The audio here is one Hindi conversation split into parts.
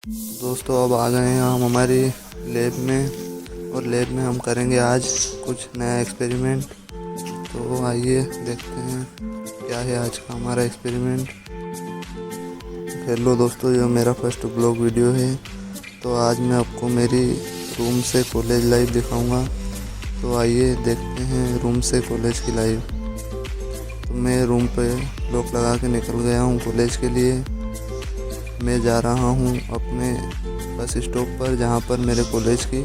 दोस्तों अब आ गए हैं हम हमारी लैब में, और लैब में हम करेंगे आज कुछ नया एक्सपेरिमेंट। तो आइए देखते हैं क्या है आज का हमारा एक्सपेरिमेंट। हेलो दोस्तों, ये मेरा फर्स्ट ब्लॉग वीडियो है। तो आज मैं आपको मेरी रूम से कॉलेज लाइफ दिखाऊंगा। तो आइए देखते हैं रूम से कॉलेज की लाइफ। तो मैं रूम पे लॉक लगा के निकल गया हूँ कॉलेज के लिए। मैं जा रहा हूँ अपने बस स्टॉप पर, जहाँ पर मेरे कॉलेज की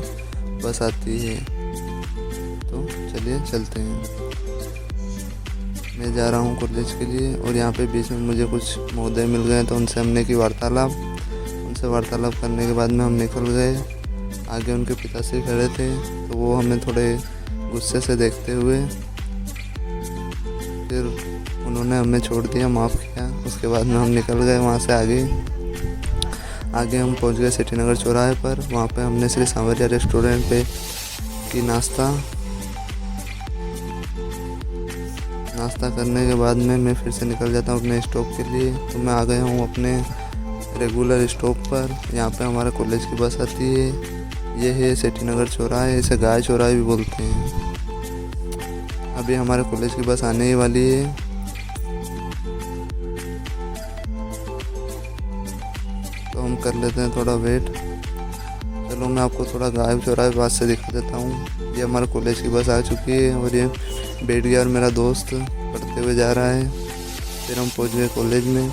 बस आती है। तो चलिए चलते हैं। मैं जा रहा हूँ कॉलेज के लिए, और यहाँ पे बीच में मुझे कुछ महोदय मिल गए, तो उनसे हमने की वार्तालाप। उनसे वार्तालाप करने के बाद में हम निकल गए। आगे उनके पिताश्री खड़े थे, तो वो हमें थोड़े गुस्से से देखते हुए फिर उन्होंने हमें छोड़ दिया, माफ़ किया। उसके बाद में हम निकल गए वहाँ से आगे हम पहुँच गए सिटी नगर चौराहे पर। वहाँ पे हमने श्री सांवरिया रेस्टोरेंट पे की नाश्ता करने के बाद में मैं फिर से निकल जाता हूँ अपने स्टॉप के लिए। तो मैं आ गया हूँ अपने रेगुलर स्टॉप पर। यहाँ पे हमारे कॉलेज की बस आती है। ये है सिटी नगर चौराहे, इसे गाय चौराहे भी बोलते हैं। अभी हमारे कॉलेज की बस आने ही वाली है। तो हम कर लेते हैं थोड़ा वेट। चलो मैं आपको थोड़ा गाय चौराहे के पास से दिखा देता हूँ। ये हमारे कॉलेज की बस आ चुकी है, और ये बैठ गया और मेरा दोस्त पढ़ते हुए जा रहा है। फिर हम पहुँच गए कॉलेज में।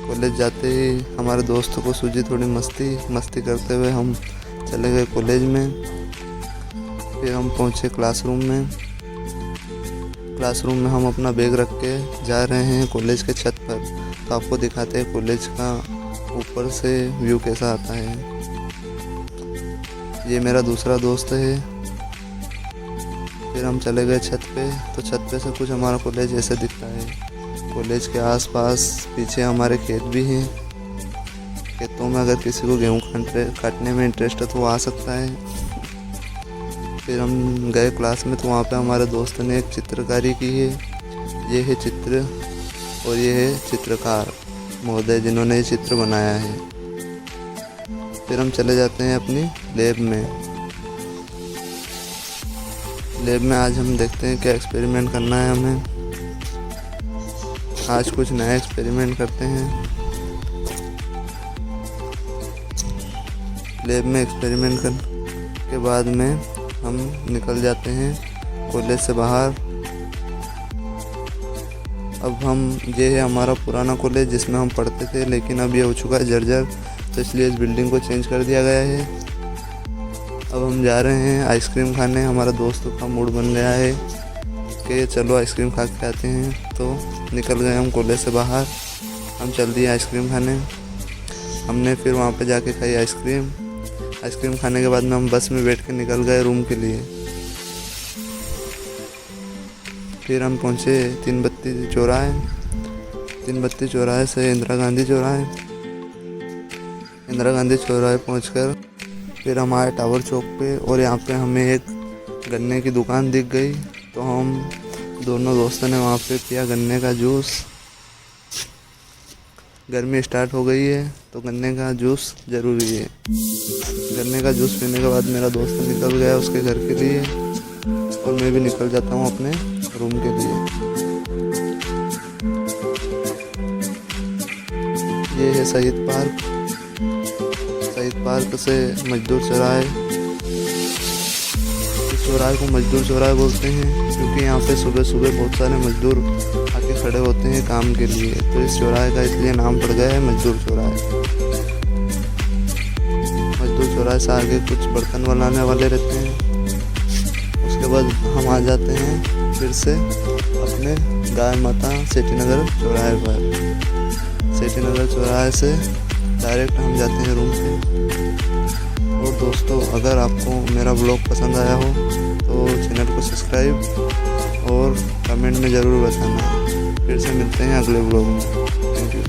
कॉलेज जाते ही हमारे दोस्त को सूझी थोड़ी मस्ती करते हुए हम चले गए कॉलेज में। फिर हम पहुँचे क्लासरूम में। क्लासरूम में हम अपना बैग रख के जा रहे हैं कॉलेज के छत पर। तो आपको दिखाते हैं कॉलेज का ऊपर से व्यू कैसा आता है। ये मेरा दूसरा दोस्त है। फिर हम चले गए छत पे। तो छत पे से कुछ हमारा कॉलेज ऐसे दिखता है। कॉलेज के आसपास पीछे हमारे खेत भी हैं। खेतों में अगर किसी को गेहूँ काटने में इंटरेस्ट है तो वो आ सकता है। फिर हम गए क्लास में, तो वहाँ पे हमारे दोस्त ने एक चित्रकारी की है। ये है चित्र, और ये है चित्रकार महोदय जिन्होंने ये चित्र बनाया है। फिर हम चले जाते हैं अपनी लैब में। लैब में आज हम देखते हैं क्या एक्सपेरिमेंट करना है हमें। आज कुछ नया एक्सपेरिमेंट करते हैं। लैब में एक्सपेरिमेंट करने के बाद में हम निकल जाते हैं कॉलेज से बाहर। अब ये है हमारा पुराना कॉलेज जिसमें हम पढ़ते थे, लेकिन अब ये हो चुका है जर्जर। तो इसलिए इस बिल्डिंग को चेंज कर दिया गया है। अब हम जा रहे हैं आइसक्रीम खाने। हमारा दोस्तों का मूड बन गया है कि चलो आइसक्रीम खा के आते हैं। तो निकल गए हम कॉलेज से बाहर। हम चल दिए आइसक्रीम खाने। हमने फिर वहाँ पे जाके खाई आइसक्रीम खाने के बाद में हम बस में बैठ के निकल गए रूम के लिए। फिर हम पहुँचे तीन बत्ती चौराहे से इंदिरा गांधी चौराहे पहुँचकर फिर हम आए टावर चौक पे, और यहाँ पे हमें एक गन्ने की दुकान दिख गई। तो हम दोनों दोस्तों ने वहाँ पे पिया गन्ने का जूस। गर्मी स्टार्ट हो गई है, तो गन्ने का जूस ज़रूरी है। गन्ने का जूस पीने के बाद मेरा दोस्त निकल गया उसके घर के लिए, और मैं भी निकल जाता हूँ अपने रूम के लिए। ये है शहीद पार्क से मजदूर चौराहे। इस चौराहे को मजदूर चौराहे बोलते हैं, क्योंकि यहाँ पे सुबह सुबह बहुत सारे मजदूर आके खड़े होते हैं काम के लिए। तो इस चौराहे का इसलिए नाम पड़ गया है मजदूर चौराहे। मजदूर चौराहे से आगे कुछ बर्तन बनाने वाले रहते हैं। उसके बाद हम आ जाते हैं फिर से अपने गाय माता सिटी नगर चौराहे पर। सिटी नगर चौराहे से डायरेक्ट हम जाते हैं रूम पे। और दोस्तों, अगर आपको मेरा ब्लॉग पसंद आया हो तो चैनल को सब्सक्राइब और कमेंट में ज़रूर बताना। फिर से मिलते हैं अगले ब्लॉग में। Thank you.